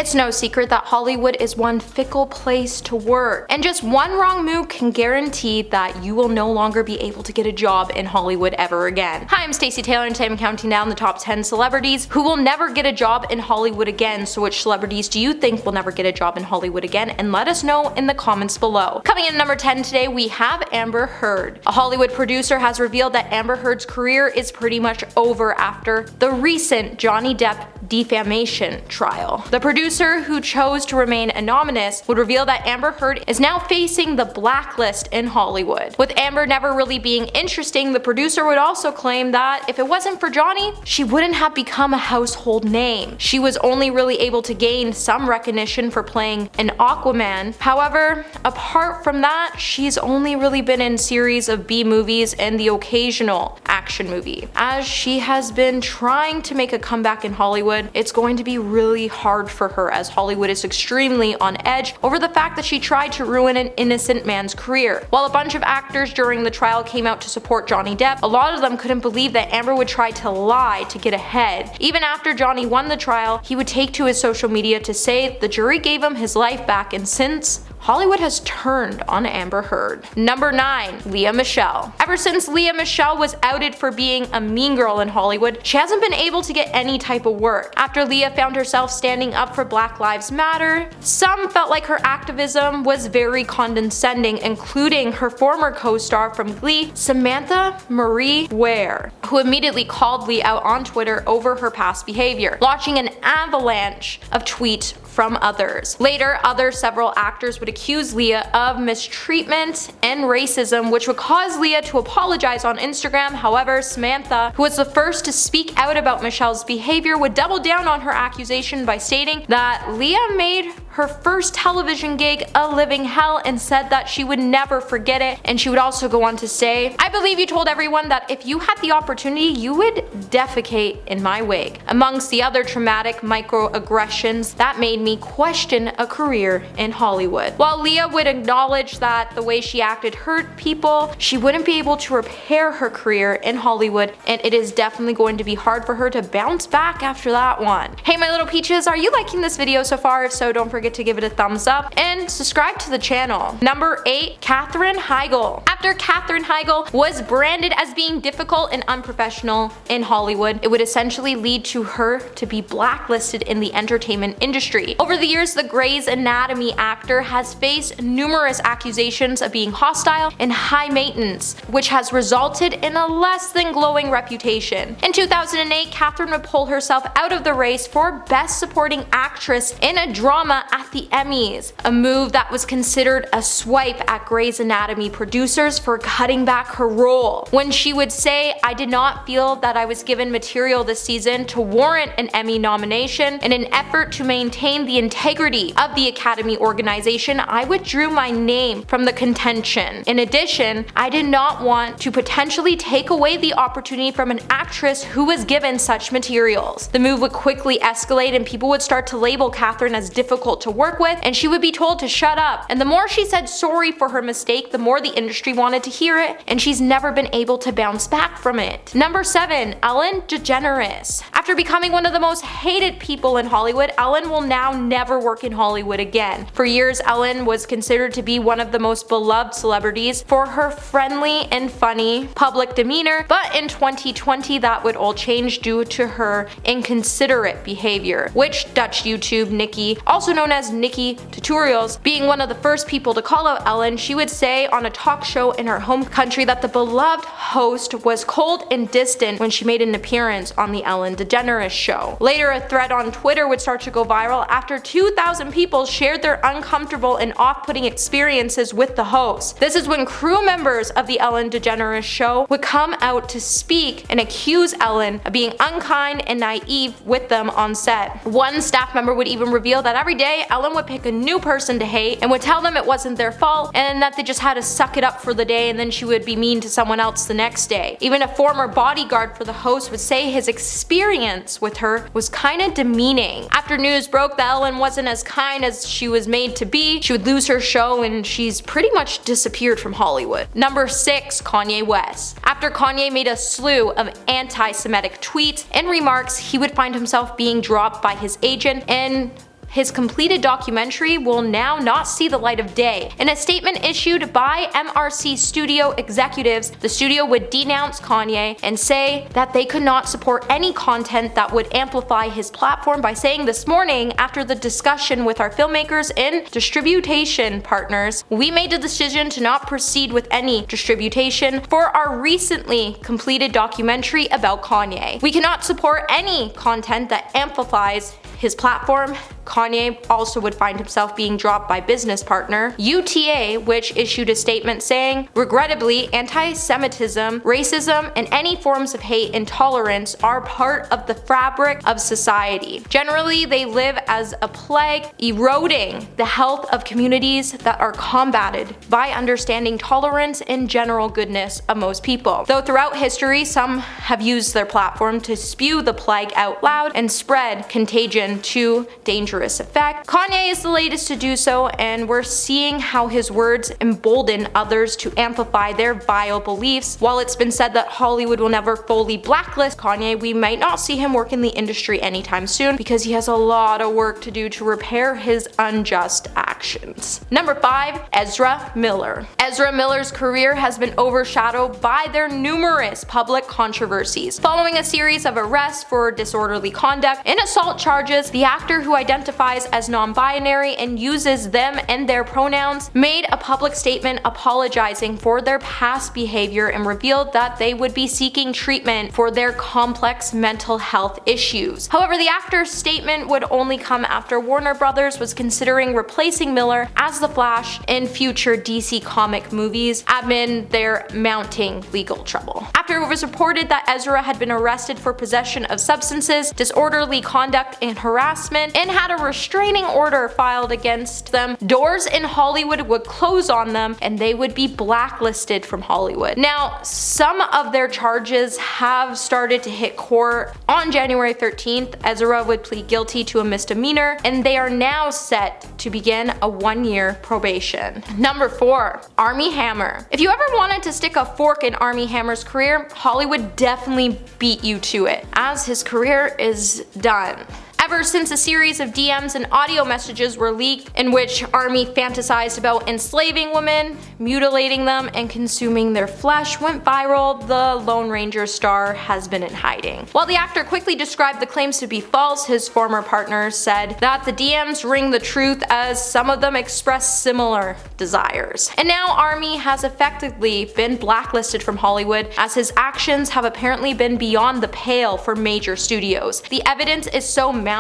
It's no secret that Hollywood is one fickle place to work, and just one wrong move can guarantee that you will no longer be able to get a job in Hollywood ever again. Hi, I'm Stacey Taylor, and today I'm counting down the top 10 celebrities who will never get a job in Hollywood again. So which celebrities do you think will never get a job in Hollywood again? And let us know in the comments below. Coming in number 10 today, we have Amber Heard. A Hollywood producer has revealed that Amber Heard's career is pretty much over after the recent Johnny Depp defamation trial. The producer, who chose to remain anonymous, would reveal that Amber Heard is now facing the blacklist in Hollywood. With Amber never really being interesting, the producer would also claim that if it wasn't for Johnny, she wouldn't have become a household name. She was only really able to gain some recognition for playing an Aquaman. However, apart from that, she's only really been in series of B movies and the occasional action movie. As she has been trying to make a comeback in Hollywood, it's going to be really hard for her, as Hollywood is extremely on edge over the fact that she tried to ruin an innocent man's career. While a bunch of actors during the trial came out to support Johnny Depp, a lot of them couldn't believe that Amber would try to lie to get ahead. Even after Johnny won the trial, he would take to his social media to say the jury gave him his life back, and since Hollywood has turned on Amber Heard. Number 9. Lea Michele. Ever since Lea Michele was outed for being a mean girl in Hollywood, she hasn't been able to get any type of work. After Lea found herself standing up for Black Lives Matter, some felt like her activism was very condescending, including her former co-star from Glee, Samantha Marie Ware, who immediately called Lea out on Twitter over her past behavior, launching an avalanche of tweets from others. Later, several actors would accuse Lea of mistreatment and racism, which would cause Lea to apologize on Instagram. However, Samantha, who was the first to speak out about Michele's behavior, would double down on her accusation by stating that Lea made her first television gig a living hell and said that she would never forget it. And she would also go on to say, "I believe you told everyone that if you had the opportunity, you would defecate in my wig," amongst the other traumatic microaggressions that made me question a career in Hollywood. While Lea would acknowledge that the way she acted hurt people, she wouldn't be able to repair her career in Hollywood, and it is definitely going to be hard for her to bounce back after that one. Hey my little peaches, are you liking this video so far? If so, don't forget to give it a thumbs up and subscribe to the channel. Number 8. Katherine Heigl. After Katherine Heigl was branded as being difficult and unprofessional in Hollywood, it would essentially lead to her to be blacklisted in the entertainment industry. Over the years, the Grey's Anatomy actor has faced numerous accusations of being hostile and high maintenance, which has resulted in a less than glowing reputation. In 2008, Katherine would pull herself out of the race for Best Supporting Actress in a drama at the Emmys, a move that was considered a swipe at Grey's Anatomy producers for cutting back her role. When she would say, "I did not feel that I was given material this season to warrant an Emmy nomination. In an effort to maintain the integrity of the Academy organization, I withdrew my name from the contention. In addition, I did not want to potentially take away the opportunity from an actress who was given such materials." The move would quickly escalate, and people would start to label Katherine as difficult to work with, and she would be told to shut up. And the more she said sorry for her mistake, the more the industry wanted to hear it, and she's never been able to bounce back from it. Number 7. Ellen DeGeneres. After becoming one of the most hated people in Hollywood, Ellen will now never work in Hollywood again. For years, Ellen was considered to be one of the most beloved celebrities for her friendly and funny public demeanor, but in 2020 that would all change due to her inconsiderate behavior, which Dutch YouTube Nikki, also known as Nikki Tutorials, being one of the first people to call out Ellen, she would say on a talk show in her home country that the beloved host was cold and distant when she made an appearance on the Ellen DeGeneres show. Later, a thread on Twitter would start to go viral after 2,000 people shared their uncomfortable and off-putting experiences with the host. This is when crew members of the Ellen DeGeneres show would come out to speak and accuse Ellen of being unkind and naive with them on set. One staff member would even reveal that every day Ellen would pick a new person to hate and would tell them it wasn't their fault and that they just had to suck it up for the day, and then she would be mean to someone else the next day. Even a former bodyguard for the host would say his experience with her was kinda demeaning. After news broke that Ellen wasn't as kind as she was made to be, she would lose her show and she's pretty much disappeared from Hollywood. Number 6. Kanye West. After Kanye made a slew of anti-Semitic tweets and remarks, he would find himself being dropped by his agent and his completed documentary will now not see the light of day. In a statement issued by MRC studio executives, the studio would denounce Kanye and say that they could not support any content that would amplify his platform by saying this morning, after the discussion with our filmmakers and distribution partners, we made the decision to not proceed with any distribution for our recently completed documentary about Kanye. We cannot support any content that amplifies his platform. Kanye also would find himself being dropped by business partner UTA, which issued a statement saying, regrettably, anti-Semitism, racism, and any forms of hate and intolerance are part of the fabric of society. Generally, they live as a plague, eroding the health of communities that are combated by understanding tolerance and general goodness of most people. Though throughout history, some have used their platform to spew the plague out loud and spread contagion to dangerous effect, Kanye is the latest to do so, and we're seeing how his words embolden others to amplify their vile beliefs. While it's been said that Hollywood will never fully blacklist Kanye, we might not see him work in the industry anytime soon because he has a lot of work to do to repair his unjust actions. Number 5. Ezra Miller. Ezra Miller's career has been overshadowed by their numerous public controversies. Following a series of arrests for disorderly conduct and assault charges, the actor, who identifies as non-binary and uses them and their pronouns, made a public statement apologizing for their past behavior and revealed that they would be seeking treatment for their complex mental health issues. However, the actor's statement would only come after Warner Brothers was considering replacing Miller as the Flash in future DC comic movies amid their mounting legal trouble. After it was reported that Ezra had been arrested for possession of substances, disorderly conduct, and harassment, and had a restraining order filed against them, doors in Hollywood would close on them and they would be blacklisted from Hollywood. Now, some of their charges have started to hit court. On January 13th, Ezra would plead guilty to a misdemeanor, and they are now set to begin a 1-year probation. Number 4. Armie Hammer. If you ever wanted to stick a fork in Armie Hammer's career, Hollywood definitely beat you to it, as his career is done. Ever since a series of DMs and audio messages were leaked in which Armie fantasized about enslaving women, mutilating them, and consuming their flesh went viral, the Lone Ranger star has been in hiding. While the actor quickly described the claims to be false, his former partner said that the DMs ring the truth, as some of them express similar desires. And now Armie has effectively been blacklisted from Hollywood, as his actions have apparently been beyond the pale for major studios. The evidence is so mounting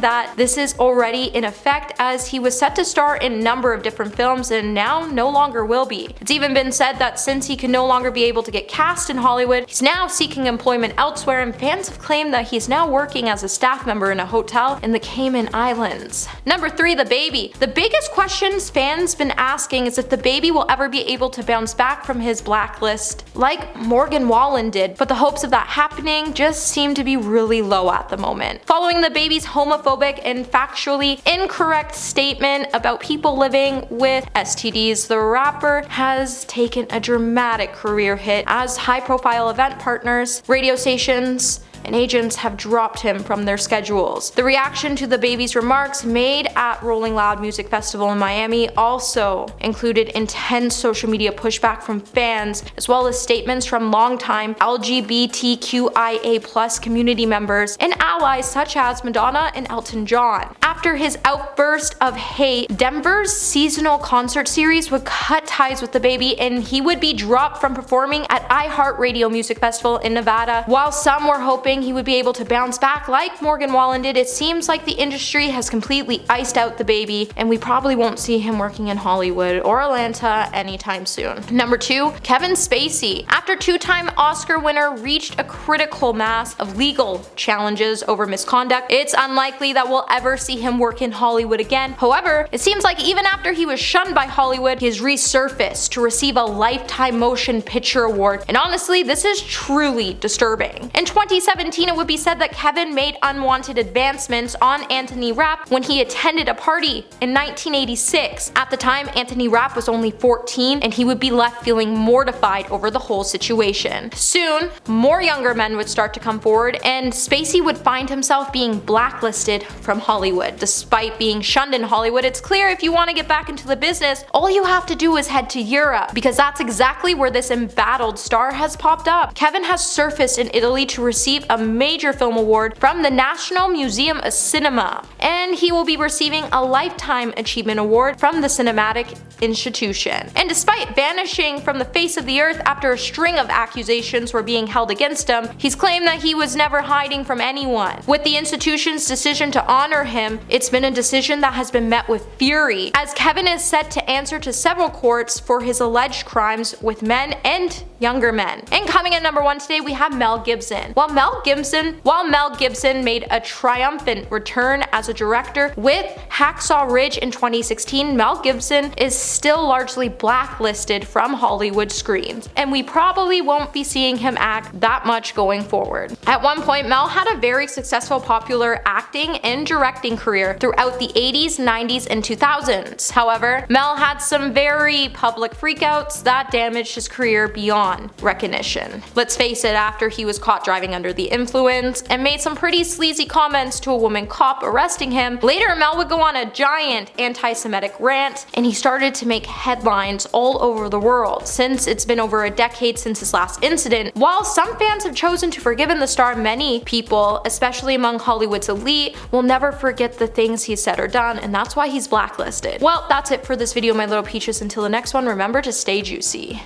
that this is already in effect, as he was set to star in a number of different films and now no longer will be. It's even been said that since he can no longer be able to get cast in Hollywood, he's now seeking employment elsewhere, and fans have claimed that he's now working as a staff member in a hotel in the Cayman Islands. Number 3. The Baby. The biggest questions fans been asking is if the Baby will ever be able to bounce back from his blacklist like Morgan Wallen did, but the hopes of that happening just seem to be really low at the moment. Following the Baby's homophobic and factually incorrect statement about people living with STDs, the rapper has taken a dramatic career hit, as high-profile event partners, radio stations, and agents have dropped him from their schedules. The reaction to the Baby's remarks made at Rolling Loud Music Festival in Miami also included intense social media pushback from fans, as well as statements from longtime LGBTQIA+ community members and allies such as Madonna and Elton John. After his outburst of hate, Denver's seasonal concert series would cut ties with the Baby, and he would be dropped from performing at iHeartRadio Music Festival in Nevada. While some were hoping he would be able to bounce back like Morgan Wallen did, it seems like the industry has completely iced out the Baby, and we probably won't see him working in Hollywood or Atlanta anytime soon. Number 2. Kevin Spacey. After two-time Oscar winner reached a critical mass of legal challenges over misconduct, it's unlikely that we'll ever see him work in Hollywood again. However, it seems like even after he was shunned by Hollywood, he has resurfaced to receive a Lifetime Motion Picture Award, and honestly, this is truly disturbing. In 2017, 2017, it would be said that Kevin made unwanted advancements on Anthony Rapp when he attended a party in 1986. At the time, Anthony Rapp was only 14, and he would be left feeling mortified over the whole situation. Soon, more younger men would start to come forward, and Spacey would find himself being blacklisted from Hollywood. Despite being shunned in Hollywood, it's clear if you want to get back into the business, all you have to do is head to Europe, because that's exactly where this embattled star has popped up. Kevin has surfaced in Italy to receive a major film award from the National Museum of Cinema, and he will be receiving a Lifetime Achievement Award from the Cinematic Institution. And despite vanishing from the face of the earth after a string of accusations were being held against him, he's claimed that he was never hiding from anyone. With the institution's decision to honor him, it's been a decision that has been met with fury, as Kevin is set to answer to several courts for his alleged crimes with men and younger men. And coming at number 1 today, we have Mel Gibson. While Mel Gibson made a triumphant return as a director with Hacksaw Ridge in 2016, Mel Gibson is still largely blacklisted from Hollywood screens, and we probably won't be seeing him act that much going forward. At one point, Mel had a very successful popular acting and directing career throughout the 80s, 90s, and 2000s. However, Mel had some very public freakouts that damaged his career beyond recognition. Let's face it, after he was caught driving under the influence and made some pretty sleazy comments to a woman cop arresting him, later Mel would go on a giant anti-Semitic rant, and he started to make headlines all over the world. Since it's been over a decade since his last incident, while some fans have chosen to forgive the star, many people, especially among Hollywood's elite, will never forget the things he's said or done, and that's why he's blacklisted. Well, that's it for this video, my little peaches. Until the next one, remember to stay juicy.